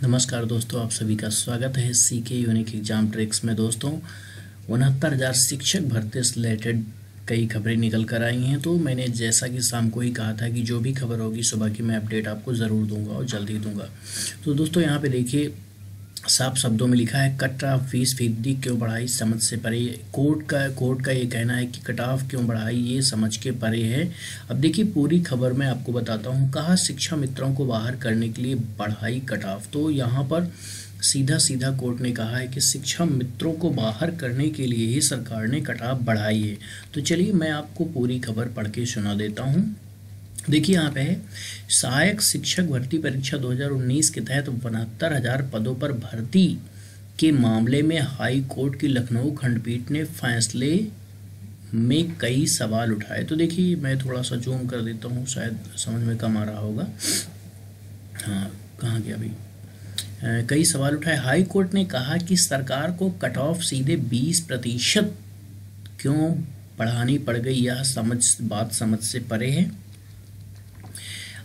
नमस्कार दोस्तों, आप सभी का स्वागत है सीके यूनिक एग्जाम ट्रिक्स में। दोस्तों 69,000 शिक्षक भर्ती से रिलेटेड कई खबरें निकल कर आई हैं। तो मैंने जैसा कि शाम को ही कहा था कि जो भी खबर होगी सुबह की मैं अपडेट आपको ज़रूर दूंगा और जल्दी दूंगा। तो दोस्तों यहाँ पे देखिए, साफ शब्दों में लिखा है कट ऑफ फीस फीसदी क्यों बढ़ाई समझ से परे। कोर्ट का ये कहना है कि कट ऑफ क्यों बढ़ाई ये समझ के परे है। अब देखिए पूरी खबर मैं आपको बताता हूँ। कहा शिक्षा मित्रों को बाहर करने के लिए बढ़ाई कट ऑफ। तो यहाँ पर सीधा सीधा कोर्ट ने कहा है कि शिक्षा मित्रों को बाहर करने के लिए ही सरकार ने कट ऑफ बढ़ाई है। तो चलिए मैं आपको पूरी खबर पढ़ के सुना देता हूँ। देखिए यहाँ पे है, सहायक शिक्षक भर्ती परीक्षा 2019 के तहत 72,000 पदों पर भर्ती के मामले में हाई कोर्ट की लखनऊ खंडपीठ ने फैसले में कई सवाल उठाए। तो देखिए मैं थोड़ा सा जूम कर देता हूँ, शायद समझ में कम आ रहा होगा। हाँ, कहाँ गया भाई। कई सवाल उठाए। हाई कोर्ट ने कहा कि सरकार को कट ऑफ सीधे 20% क्यों बढ़ानी पड़ गई, यह बात समझ से परे है।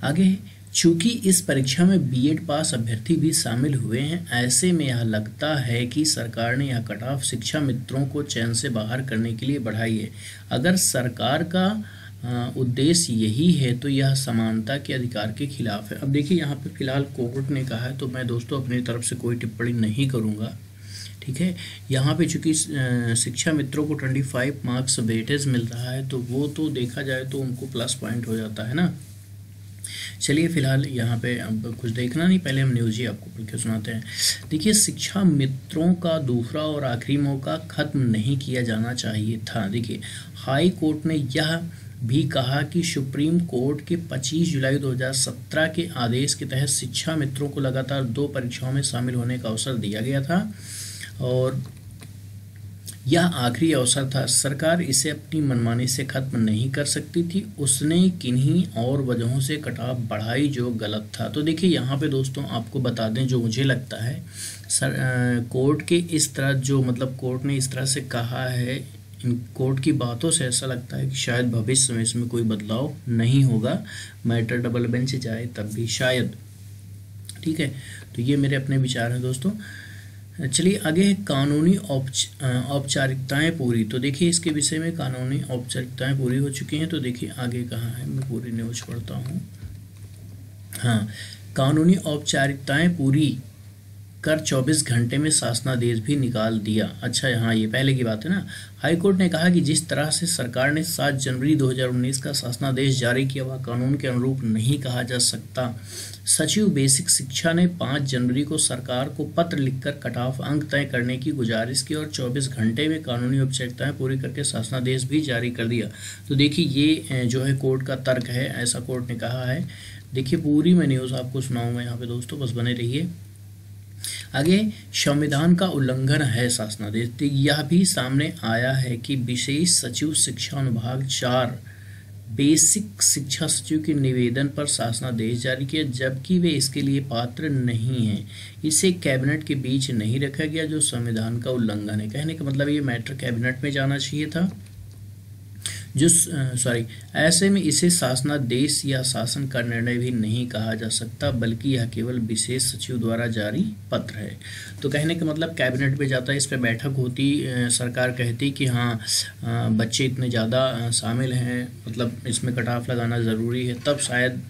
आगे, चूंकि इस परीक्षा में बीएड पास अभ्यर्थी भी शामिल हुए हैं, ऐसे में यह लगता है कि सरकार ने यह कट ऑफ शिक्षा मित्रों को चयन से बाहर करने के लिए बढ़ाई है। अगर सरकार का उद्देश्य यही है तो यह समानता के अधिकार के खिलाफ है। अब देखिए यहाँ पे फिलहाल कोर्ट ने कहा है, तो मैं दोस्तों अपनी तरफ से कोई टिप्पणी नहीं करूँगा, ठीक है। यहाँ पे चूंकि शिक्षा मित्रों को 25 मार्क्स वेटेज मिल रहा है, तो वो तो देखा जाए तो उनको प्लस पॉइंट हो जाता है ना। चलिए फिलहाल यहाँ पे अब कुछ देखना नहीं, पहले हम न्यूज़ ही आपको पढ़ के सुनाते हैं। देखिए, शिक्षा मित्रों का दूसरा और आखिरी मौका खत्म नहीं किया जाना चाहिए था। देखिए, हाई कोर्ट ने यह भी कहा कि सुप्रीम कोर्ट के 25 जुलाई 2017 के आदेश के तहत शिक्षा मित्रों को लगातार 2 परीक्षाओं में शामिल होने का अवसर दिया गया था और यह आखिरी अवसर था। सरकार इसे अपनी मनमानी से खत्म नहीं कर सकती थी। उसने किन्हीं और वजहों से कट ऑफ बढ़ाई जो गलत था। तो देखिए यहाँ पे दोस्तों आपको बता दें, जो मुझे लगता है कोर्ट के इस तरह जो मतलब कोर्ट ने इस तरह से कहा है, इन कोर्ट की बातों से ऐसा लगता है कि शायद भविष्य में इसमें कोई बदलाव नहीं होगा। मैटर डबल बेंच जाए तब भी शायद, ठीक है। तो ये मेरे अपने विचार हैं दोस्तों। चलिए आगे, कानूनी औपचारिकताएं पूरी। तो देखिए इसके विषय में कानूनी औपचारिकताएं पूरी हो चुकी हैं। तो देखिए आगे कहाँ है, मैं पूरी न्यूज़ पढ़ता हूँ। हाँ, कानूनी औपचारिकताएं पूरी कर 24 घंटे में शासनादेश भी निकाल दिया। अच्छा, हाँ ये पहले की बात है ना। हाईकोर्ट ने कहा कि जिस तरह से सरकार ने 7 जनवरी 2019 का शासनादेश जारी किया वह कानून के अनुरूप नहीं कहा जा सकता। सचिव बेसिक शिक्षा ने 5 जनवरी को सरकार को पत्र लिखकर कट ऑफ अंक तय करने की गुजारिश की और 24 घंटे में कानूनी औपचारिकताएं पूरी करके शासनादेश भी जारी कर दिया। तो देखिए ये जो है कोर्ट का तर्क है, ऐसा कोर्ट ने कहा है। देखिए पूरी मैं न्यूज़ आपको सुनाऊंगा यहाँ पे दोस्तों, बस बने रहिए। आगे, संविधान का उल्लंघन है शासनादेश। तो यह भी सामने आया है कि विशेष सचिव शिक्षा अनुभाग 4 बेसिक शिक्षा सचिव के निवेदन पर शासनादेश जारी किया, जबकि वे इसके लिए पात्र नहीं हैं। इसे कैबिनेट के बीच नहीं रखा गया, जो संविधान का उल्लंघन है। कहने का मतलब ये मैटर कैबिनेट में जाना चाहिए था, ऐसे में इसे शासनादेश या शासन का निर्णय भी नहीं कहा जा सकता, बल्कि यह केवल विशेष सचिव द्वारा जारी पत्र है। तो कहने का मतलब कैबिनेट में जाता, इस पर बैठक होती, सरकार कहती कि हाँ बच्चे इतने ज़्यादा शामिल हैं, मतलब इसमें कट ऑफ लगाना ज़रूरी है, तब शायद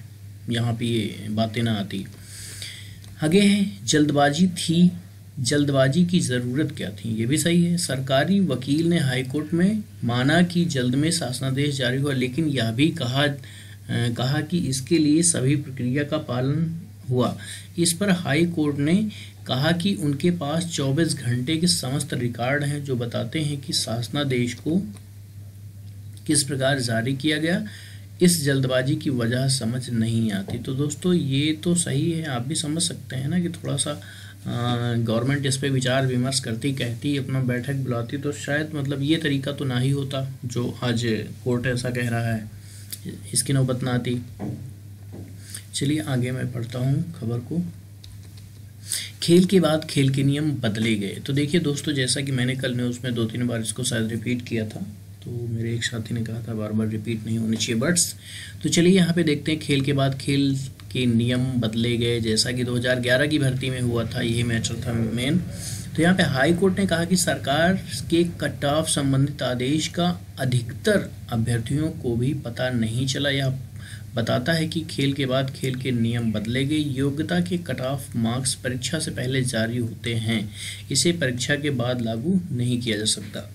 यहाँ पे ये बातें ना आती। आगे है, जल्दबाजी की ज़रूरत क्या थी। ये भी सही है। सरकारी वकील ने हाईकोर्ट में माना कि जल्द में शासनादेश जारी हुआ, लेकिन यह भी कहा कि इसके लिए सभी प्रक्रिया का पालन हुआ। इस पर हाई कोर्ट ने कहा कि उनके पास 24 घंटे के समस्त रिकॉर्ड हैं जो बताते हैं कि शासनादेश को किस प्रकार जारी किया गया। इस जल्दबाजी की वजह समझ नहीं आती। तो दोस्तों ये तो सही है, आप भी समझ सकते हैं ना कि थोड़ा सा गवर्नमेंट इस पे विचार विमर्श करती, कहती, अपना बैठक बुलाती, तो शायद मतलब ये तरीका तो ना ही होता जो आज कोर्ट ऐसा कह रहा है, इसकी नौबत ना आती। चलिए आगे मैं पढ़ता हूँ खबर को। खेल के बाद खेल के नियम बदले गए। तो देखिए दोस्तों, जैसा कि मैंने कल न्यूज़ में 2-3 बार इसको शायद रिपीट किया था, तो मेरे एक साथी ने कहा था बार बार रिपीट नहीं होनी चाहिए वर्ड्स। तो चलिए यहाँ पे देखते हैं खेल के बाद खेल के नियम बदले गए, जैसा कि 2011 की भर्ती में हुआ था, यही मैटर था मेन। तो यहाँ पे हाई कोर्ट ने कहा कि सरकार के कट ऑफ संबंधित आदेश का अधिकतर अभ्यर्थियों को भी पता नहीं चला। यह बताता है कि खेल के बाद खेल के नियम बदले गए। योग्यता के कट ऑफ मार्क्स परीक्षा से पहले जारी होते हैं, इसे परीक्षा के बाद लागू नहीं किया जा सकता।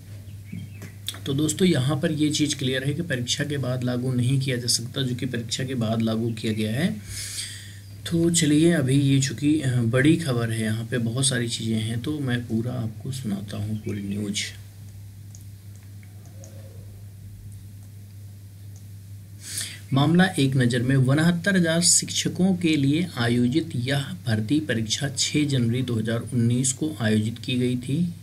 तो दोस्तों यहाँ पर ये चीज़ क्लियर है कि परीक्षा के बाद लागू नहीं किया जा सकता, जो कि परीक्षा के बाद लागू किया गया है। तो चलिए, अभी ये चूँकि बड़ी खबर है, यहाँ पे बहुत सारी चीज़ें हैं, तो मैं पूरा आपको सुनाता हूँ पूरी न्यूज। मामला एक नज़र में। 69,000 शिक्षकों के लिए आयोजित यह भर्ती परीक्षा 6 जनवरी 2019 को आयोजित की गई थी।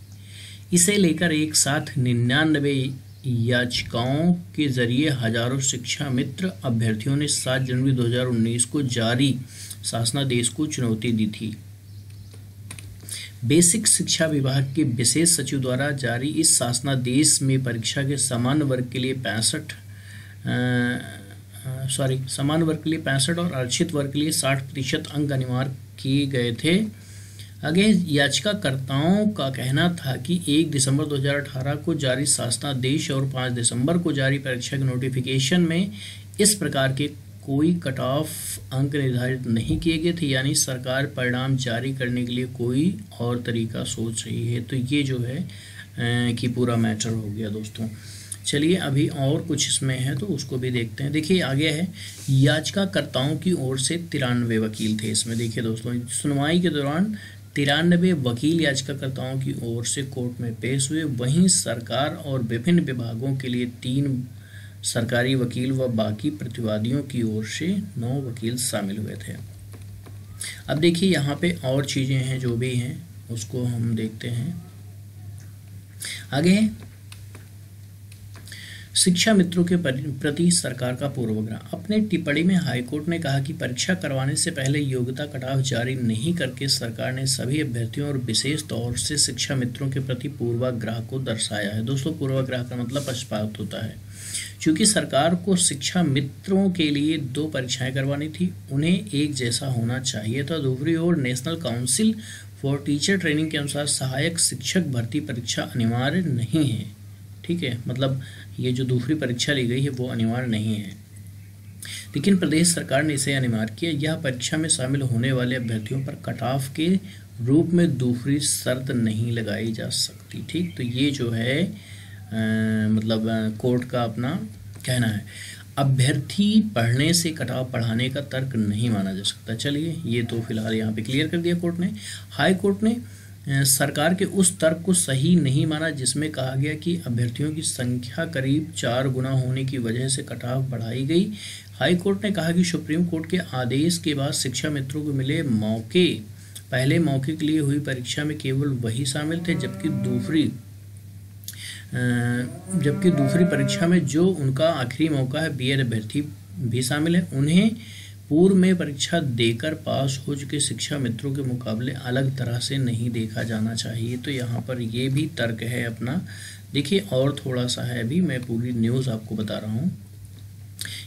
इसे लेकर एक साथ 99 याचिकाओं के जरिए हजारों शिक्षा मित्र अभ्यर्थियों ने 7 जनवरी 2019 को जारी शासनादेश को चुनौती दी थी। बेसिक शिक्षा विभाग के विशेष सचिव द्वारा जारी इस शासनादेश में परीक्षा के समान वर्ग के लिए 65 और आरक्षित वर्ग के लिए 60% अंक अनिवार्य किए गए थे। आगे याचिकाकर्ताओं का कहना था कि 1 दिसंबर 2018 को जारी शासनादेश और 5 दिसंबर को जारी परीक्षा के नोटिफिकेशन में इस प्रकार के कोई कट ऑफ अंक निर्धारित नहीं किए गए थे, यानी सरकार परिणाम जारी करने के लिए कोई और तरीका सोच रही है। तो ये जो है कि पूरा मैटर हो गया दोस्तों। चलिए, अभी और कुछ इसमें है तो उसको भी देखते हैं। देखिए आगे है, याचिकाकर्ताओं की ओर से 93 वकील थे इसमें। देखिए दोस्तों, सुनवाई के दौरान 93 वकील याचिकाकर्ताओं की ओर से कोर्ट में पेश हुए। वहीं सरकार और विभिन्न विभागों के लिए 3 सरकारी वकील व बाकी प्रतिवादियों की ओर से 9 वकील शामिल हुए थे। अब देखिए यहाँ पे और चीज़ें हैं जो भी हैं उसको हम देखते हैं। आगे शिक्षा मित्रों के प्रति सरकार का पूर्वाग्रह। अपने टिप्पणी में हाईकोर्ट ने कहा कि परीक्षा करवाने से पहले योग्यता कटाव जारी नहीं करके सरकार ने सभी अभ्यर्थियों और विशेष तौर से शिक्षा मित्रों के प्रति पूर्वाग्रह को दर्शाया है। दोस्तों, पूर्वाग्रह का मतलब पक्षपात होता है। क्योंकि सरकार को शिक्षा मित्रों के लिए 2 परीक्षाएं करवानी थी, उन्हें एक जैसा होना चाहिए था। दूसरी ओर national council for teacher training के अनुसार सहायक शिक्षक भर्ती परीक्षा अनिवार्य नहीं है। ठीक है, मतलब ये जो दूसरी परीक्षा ली गई है वो अनिवार्य नहीं है, लेकिन प्रदेश सरकार ने इसे अनिवार्य किया। यह परीक्षा में शामिल होने वाले अभ्यर्थियों पर कट ऑफ के रूप में दूसरी शर्त नहीं लगाई जा सकती। ठीक, तो ये जो है मतलब कोर्ट का अपना कहना है। अभ्यर्थी पढ़ने से कट ऑफ बढ़ाने का तर्क नहीं माना जा सकता। चलिए, ये तो फिलहाल यहाँ पे क्लियर कर दिया कोर्ट ने। हाई कोर्ट ने सरकार के उस तर्क को सही नहीं माना जिसमें कहा गया कि अभ्यर्थियों की संख्या करीब 4 गुना होने की वजह से कट ऑफ बढ़ाई गई। हाई कोर्ट ने कहा कि सुप्रीम कोर्ट के आदेश के बाद शिक्षा मित्रों को मिले मौके, पहले मौके के लिए हुई परीक्षा में केवल वही शामिल थे, जबकि दूसरी परीक्षा में जो उनका आखिरी मौका है बीएड अभ्यर्थी भी शामिल है। उन्हें पूर्व में परीक्षा देकर पास हो चुके शिक्षा मित्रों के मुकाबले अलग तरह से नहीं देखा जाना चाहिए। तो यहाँ पर ये भी तर्क है अपना। देखिए, और थोड़ा सा है, अभी मैं पूरी न्यूज़ आपको बता रहा हूँ।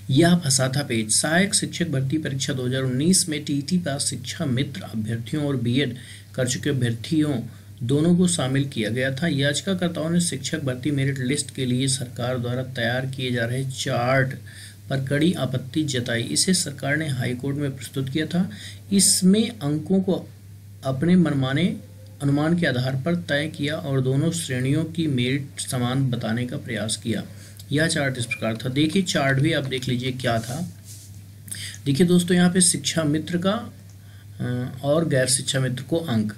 यह फंसा था पेज। सहायक शिक्षक भर्ती परीक्षा 2019 में टीटी पास शिक्षा मित्र अभ्यर्थियों और बीएड कर चुके अभ्यर्थियों दोनों को शामिल किया गया था। याचिकाकर्ताओं ने शिक्षक भर्ती मेरिट लिस्ट के लिए सरकार द्वारा तैयार किए जा रहे चार्ट पर कड़ी आपत्ति जताई। इसे सरकार ने हाईकोर्ट में प्रस्तुत किया था। इसमें अंकों को अपने मनमाने अनुमान के आधार पर तय किया और दोनों श्रेणियों की मेरिट समान बताने का प्रयास किया। यह चार्ट इस प्रकार था। देखिए, चार्ट भी आप देख लीजिए क्या था। देखिए दोस्तों, यहाँ पे शिक्षा मित्र का और गैर शिक्षा मित्र को अंक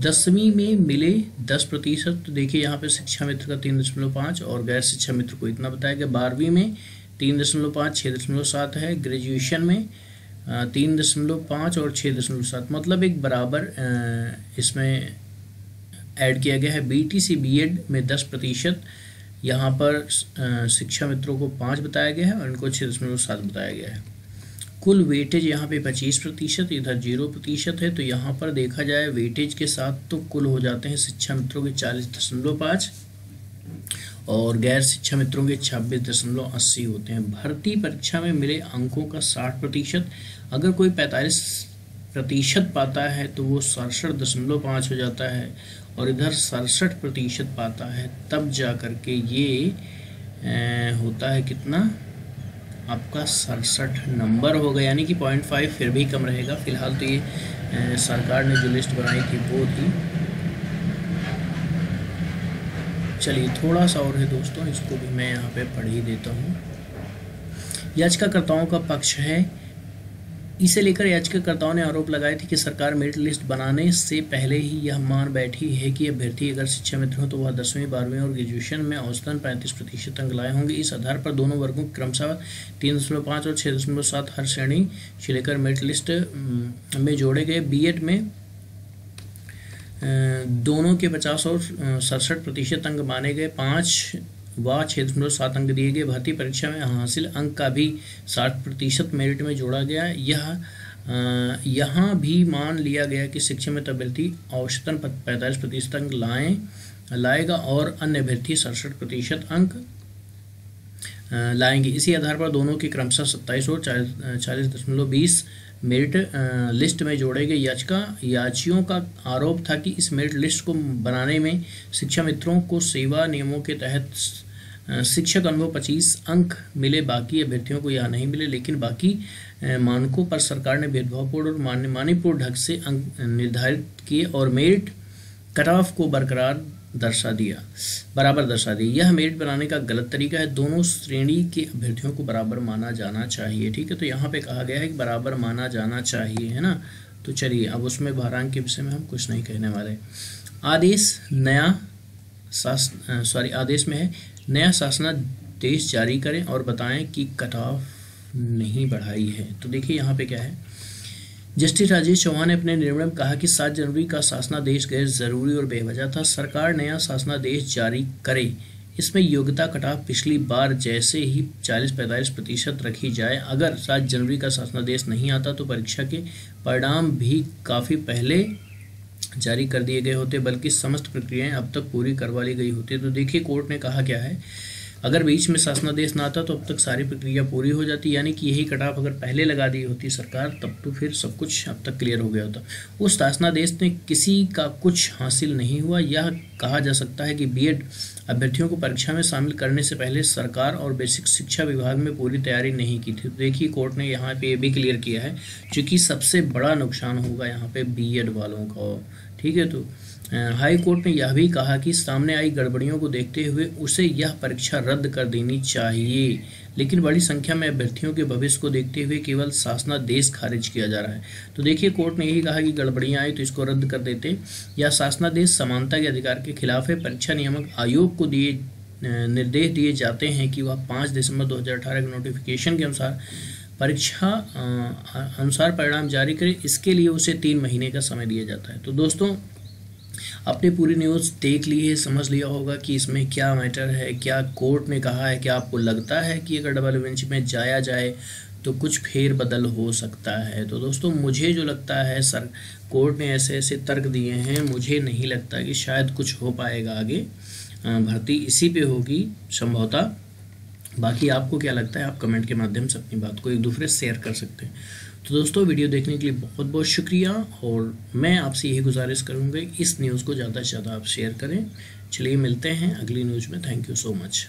10वीं में मिले 10%। तो देखिए यहाँ पे शिक्षा मित्र का 3.5 और गैर शिक्षा मित्र को इतना बताया गया। 12वीं में 3.5 6.7 है। ग्रेजुएशन में 3.5 और 6.7, मतलब एक बराबर इसमें ऐड किया गया है। बीटीसी बीएड में 10%, यहाँ पर शिक्षा मित्रों को 5 बताया गया है और इनको 6.7 बताया गया है। कुल वेटेज यहाँ पे 25%, इधर 0% है। तो यहाँ पर देखा जाए वेटेज के साथ तो कुल हो जाते हैं शिक्षा मित्रों के 40.5 और गैर शिक्षा मित्रों के 26.80 होते हैं। भर्ती परीक्षा में मिले अंकों का 60%। अगर कोई 45% पाता है तो वो 67.5 हो जाता है, और इधर 67% पाता है, तब जा कर के ये होता है कितना आपका 67 नंबर होगा, यानी कि 0.5 फिर भी कम रहेगा। फिलहाल तो ये सरकार ने जो लिस्ट बनाई थी वो थी। चलिए थोड़ा सा और है दोस्तों, इसको भी मैं यहाँ पे पढ़ ही देता हूँ। याचिकाकर्ताओं का पक्ष है। इसे लेकर याचिकाकर्ताओं ने आरोप लगाए थे कि सरकार मेरिट लिस्ट बनाने से पहले ही यह मान बैठी है कि अभ्यर्थी अगर शिक्षा मित्र हो तो वह 10वीं 12वीं और ग्रेजुएशन में औसतन 35% अंक लाए होंगे। इस आधार पर दोनों वर्गों क्रमशः 3.5 और 6.7 हर श्रेणी से लेकर मेरिट लिस्ट में जोड़े गए। बीएड में दोनों के 50 और 67% अंक माने गए। 5 व 6.7 अंक दिए गए। भर्ती परीक्षा में हासिल अंक का भी 60% मेरिट में जोड़ा गया। यहाँ भी मान लिया गया कि शिक्षा में अभ्यर्थी औसतन 45% अंक लाएगा और अन्य अभ्यर्थी 67% अंक लाएंगे। इसी आधार पर दोनों के क्रमशः 27 और 40.20 मेरिट लिस्ट में जोड़े गए। याचियों का आरोप था कि इस मेरिट लिस्ट को बनाने में शिक्षा मित्रों को सेवा नियमों के तहत शिक्षक अनुभव 25 अंक मिले, बाकी अभ्यर्थियों को यह नहीं मिले। लेकिन बाकी मानकों पर सरकार ने भेदभावपूर्ण और मान्यपूर्ण ढंग से अंक निर्धारित किए और मेरिट कट ऑफ को बराबर दर्शा दिया। यह मेरिट बनाने का गलत तरीका है। दोनों श्रेणी के अभ्यर्थियों को बराबर माना जाना चाहिए। ठीक है, तो यहाँ पे कहा गया है कि बराबर माना जाना चाहिए, है ना। तो चलिए अब उसमें भारांक के विषय में हम कुछ नहीं कहने वाले। आदेश में है नया शासनादेश जारी करें और बताएं कि कट ऑफ नहीं बढ़ाई है। तो देखिए यहाँ पे क्या है, जस्टिस राजेश चौहान ने अपने निर्णय में कहा कि 7 जनवरी का शासनादेश गैर जरूरी और बेवजह था। सरकार नया शासनादेश जारी करे, इसमें योग्यता कट ऑफ पिछली बार जैसे ही 40-45% रखी जाए। अगर 7 जनवरी का शासनादेश नहीं आता तो परीक्षा के परिणाम भी काफ़ी पहले जारी कर दिए गए होते, बल्कि समस्त प्रक्रियाएं अब तक पूरी करवा ली गई होती। तो देखिए कोर्ट ने कहा क्या है, अगर बीच में शासनादेश ना आता तो अब तक सारी प्रक्रिया पूरी हो जाती, यानी कि यही कट ऑफ अगर पहले लगा दी होती सरकार तब तो फिर सब कुछ अब तक क्लियर हो गया होता। उस शासनादेश ने किसी का कुछ हासिल नहीं हुआ। यह कहा जा सकता है कि बीएड अभ्यर्थियों को परीक्षा में शामिल करने से पहले सरकार और बेसिक शिक्षा विभाग में पूरी तैयारी नहीं की थी। तो देखिए कोर्ट ने यहाँ पे ये भी क्लियर किया है, क्योंकि सबसे बड़ा नुकसान होगा यहाँ पे बीएड वालों का। ठीक है, तो हाई कोर्ट ने यह भी कहा कि सामने आई गड़बड़ियों को देखते हुए उसे यह परीक्षा रद्द कर देनी चाहिए, लेकिन बड़ी संख्या में अभ्यर्थियों के भविष्य को देखते हुए केवल शासनादेश खारिज किया जा रहा है। तो देखिए कोर्ट ने यही कहा कि गड़बड़ियां आई तो इसको रद्द कर देते। यह शासनादेश समानता के अधिकार के खिलाफ है। परीक्षा नियामक आयोग को निर्देश दिए जाते हैं कि वह 5 दिसंबर 2018 के नोटिफिकेशन के अनुसार परीक्षा अनुसार परिणाम जारी करे। इसके लिए उसे 3 महीने का समय दिया जाता है। तो दोस्तों आपने पूरी न्यूज़ देख ली है, समझ लिया होगा कि इसमें क्या मैटर है, क्या कोर्ट ने कहा है। क्या आपको लगता है कि अगर डबल बेंच में जाया जाए तो कुछ फेर बदल हो सकता है? तो दोस्तों मुझे जो लगता है सर कोर्ट ने ऐसे ऐसे तर्क दिए हैं, मुझे नहीं लगता कि शायद कुछ हो पाएगा आगे। भर्ती इसी पे होगी संभवतः। बाकी आपको क्या लगता है, आप कमेंट के माध्यम से अपनी बात को एक दूसरे से शेयर कर सकते हैं। तो दोस्तों वीडियो देखने के लिए बहुत बहुत शुक्रिया, और मैं आपसे यही गुजारिश करूँगा इस न्यूज़ को ज़्यादा से ज़्यादा आप शेयर करें। चलिए मिलते हैं अगली न्यूज़ में। Thank you so much.